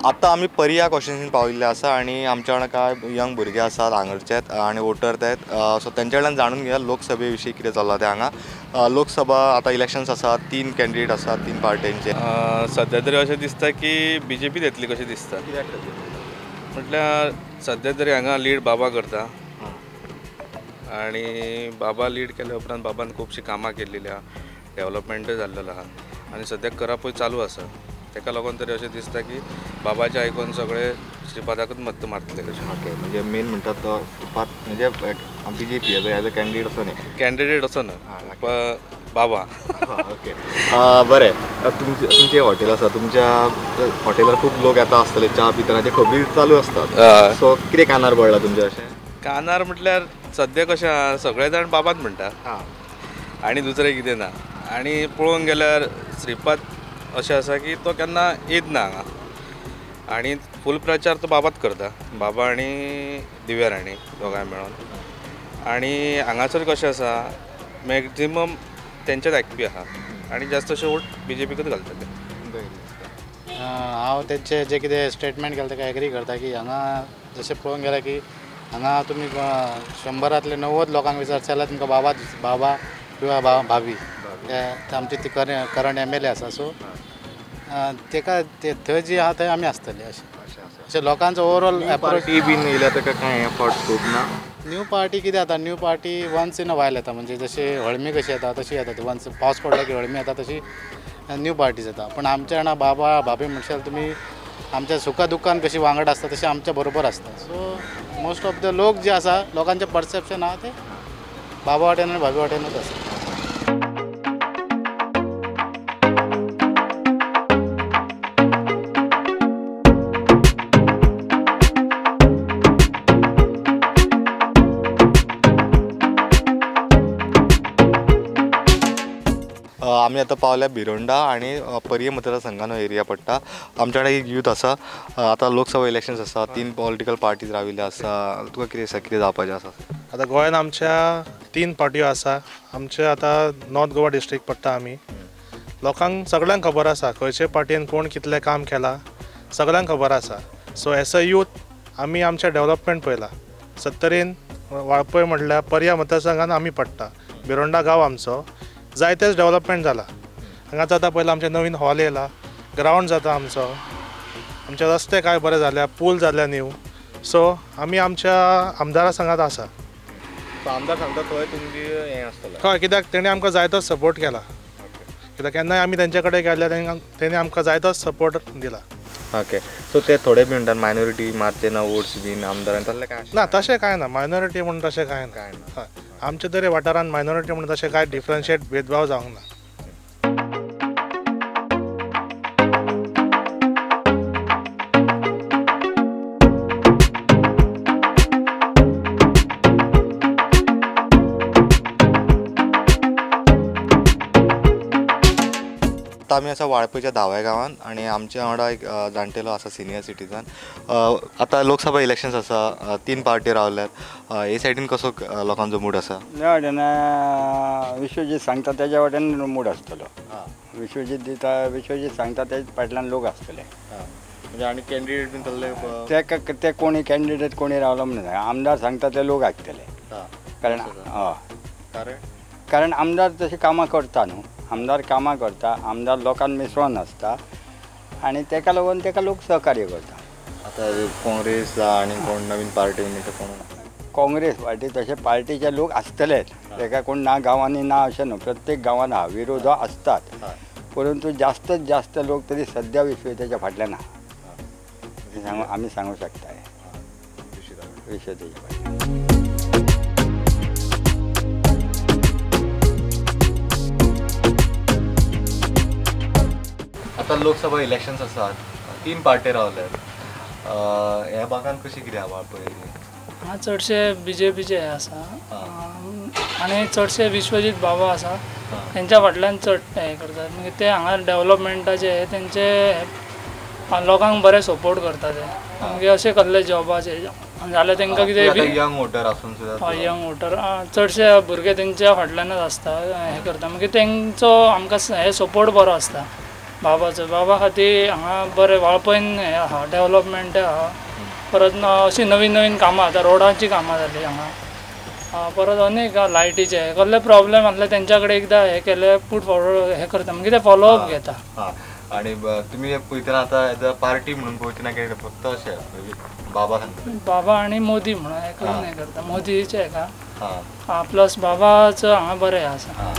आतां आमी पर्या कॉन्स्टिट्युएन्सीन पाविल्ले आसा आनी आमच्या वांगडा कांय यंग भुरगे आसात हांगाचेच आनी वोटर्स आहेत सो तेंच्या कडल्यान जाणून घेया लोकसभे विशीं कितें चल्लां तें हांगा लोकसभा आतां इलेक्शन्स आसात 3 कॅन्डिडेट आसात 3 पार्ट्यांचे सध्या तरी अशें दिसता की BJP येतली कशें दिसता म्हटल्यार सध्या तरी हांगा लीड बाबा करता आनी बाबा लीड केल्या उपरांत बाबान खुबशीं कामां केल्लेली आहा डेवलपमेंटूय जाल्लेलो आहा आनी सद्याक करपूय चालू आसा तेका लागून तरी अशें दिसता की बाबाचें आयकून सगळे श्रीपादाकूच मत मारतले कशें ओके म्हणजे मेन म्हणटात तो म्हणजे BJP एज अ कॅन्डिडेट असो न्ही कॅन्डिडेट असो ना बाबा ओके बरें तुमचें हॉटेल आसा तुमच्या हॉटेलार खूब लोक येता आसतले च्या पितराचे खबरी चालू आसतात सो कितें कानार पडला तुमचें अशें कानार म्हटल्यार सद्या कशें आहा सगळे जाण बाबाच म्हणटा आनी दुसरें कितें ना आनी पळोवंक गेल्यार श्रीपाद अशें आसा की तो केन्ना येत ना हांगा आनी फूल प्रचार तो बाबाच करता बाबा आनी दिव्या राणी दोगांय मेळोन आनी हांगासर कशें आसा मॅक्झिमम तेंचेच आयकपी आहा आनी जास्त अशें वोट BJPकूच घालतले हांव तेंचे जे कितें स्टेटमेंट केलें ताका एग्री करता की हांगा जशें पळोवंक गेल्यार की हांगा तुमी 100रांतले 90 लोकांक विचारचे जाल्यार तुमकां बाबा किंवा भाभी ते आमचे ती करंट MLA आसा सो तेका थंय जी आहा थंय आमी आसतले अशें लोकांचो ओवरऑल पार्टी बीन येयल्यार ताका कांय एफर्ट स्कोप ना न्यू पार्टी कितें जाता new party once in a while येता म्हणजे जशी हळमी कशी येता तशी येता ती वन्स पावस पडला की हळमी येता तशी न्यू पार्टीज येता पण आमच्या जाणा बाबा भाभी म्हणशाल तुमी आमच्या सुखा दुखान कशी वांगड आसता तशी आमच्या बरोबर आसता सो मोस्ट ऑफ द लोक जे आसा लोकांचें परसेप्शन आहा ते बाबा वाटेन आनी भाभी वाटेनूच आसा आमी आतां पावल्या भिरोंडा आनी पर्ये मतदारसंघान एरिया पडटा आमच्या कडेन एक यूथ आसा आतां लोकसभा इलेक्शन्स आसा 3 पॉलिटिकल पार्टीज राविल्ले आसा तुका कितें दिसता कितें जावपाचें आसा आतां गोंयान आमच्या 3 पार्ट्यो आसा आमचे आतां नॉर्थ गोवा डिस्ट्रिक्ट पडटा आमी लोकांक सगळ्यांक खबर आसा खंयचे पार्टयेन कोण कितलें काम केलां सगळ्यांक खबर आसा सो एज अ यूथ आमी आमचें डेवलपमेंट पळयलां 70 वाळपय म्हटल्यार पर्या मतदारसंघान आमी पडटा भिरोंडा गांव आमचो जायतेच डेवलपमेंट जाला हांगा जाता पयलीं आमचें नवीन हॉल येयला ग्रावंड जाता आमचे रस्ते काय बरे जाल्या पूल जाल्या न्यू सो आमी आमच्या आमदारा संघात आसा आमदार सांगता थंय तुमची हें आसतलें हय कित्याक तेणी आमकां जायतोच सपोर्ट केला कित्याक केन्नाय आमी तेंचे कडेन गेले तेणी आमकां जायतोच सपोर्ट दिला ओके सो ते थोडे बी म्हणटात मायनॉरिटी मारचे ना वोट्स बीन आमदारान तसलें काय ना तशें कांय ना मायनॉरिटी म्हणून तशें कांय ना हय आमचे तरी वाठारान मायनॉरिटी म्हणून तशें कांय डिफरन्शिएट भेदभाव जावंक ना आमी आसा वाळपयच्या धाव्या गांवांत आनी आमच्या वांगडा एक जाणटेलो आसा सिनियर सिटीजन आतां लोकसभा इलेक्शन्स आसा 3 पार्टी रावल्यात हे सायडीन कसो लोकांचो मूड आसा विश्वजीत सांगता तेज्या वाटेन मूड आसतलो विश्वजीत सांगता तेज फाटल्यान लोक आसतले म्हणजे आनी कॅन्डिडेट बीन तसले ते कोणी कॅन्डिडेट कोणी रावलो म्हणून आमदार सांगता ते लोक आयकतले कारण आमदार तशी कामां करता न्हू आमदार कामां करता आमदार लोकांन मिसळून आसता आनी तेका लागून तेका लोक सहकार्य करता आतां काँग्रेस आनी कोण नवीन पार्टी कोण काँग्रेस पार्टी तशे पार्टीचे लोक आसतलेच तेका कोण ना गांवांनी ना अशें न्हू प्रत्येक गांवांत आहा विरोध आसतात परंतु जास्तच जास्त लोक तरी सद्या विश्वतेच्या फाटल्यान आहा आमी सांगू शकता विश्वतेच्या फाटल्यान आतां लोकसभा इलेक्शन्स आसात 3 पार्टी रावल्यात ह्या भागान कशी कितें आहा पळय चडशे BJPचे हे आसा आनी चडशे विश्वजीत बाबा आसा तेंच्या फाटल्यान चड हे करतात म्हणजे ते हांगा डेवलपमेंटाचे तेंचे लोकांक बरे सपोर्ट करता ते म्हणजे अशें कसले जॉबाचे जाल्यार तेंकां कितें यंग वोटर आसून सुद्दां यंग वोटर चडशे भुरगे तेंच्या फाटल्यानच आसता हे करता मागीर तेंचो आमकां हे सपोर्ट बरो आसता बाबाचो बाबा खातीर हांगा बरें वाळपयन हें आहा डेवलपमेंट आहा परत अशी नवीन नवीन कामां आतां रोडांची कामां जाली हांगा परत अनेक लायटीचे कसले प्रॉब्लेम आसले तेंच्या कडेन एकदां हें केलें पूट फॉरवर्ड हें करता मागीर ते फॉलोअप घेता. आणि तुम्ही पळयतना आता एज अ पार्टी म्हणून पळयतना कितें फक्त अशें बाबा सांगता बाबा आणि मोदी म्हणून हे करून हें करता मोदीचे हेका प्लस बाबाचं हांगा बरें आसा.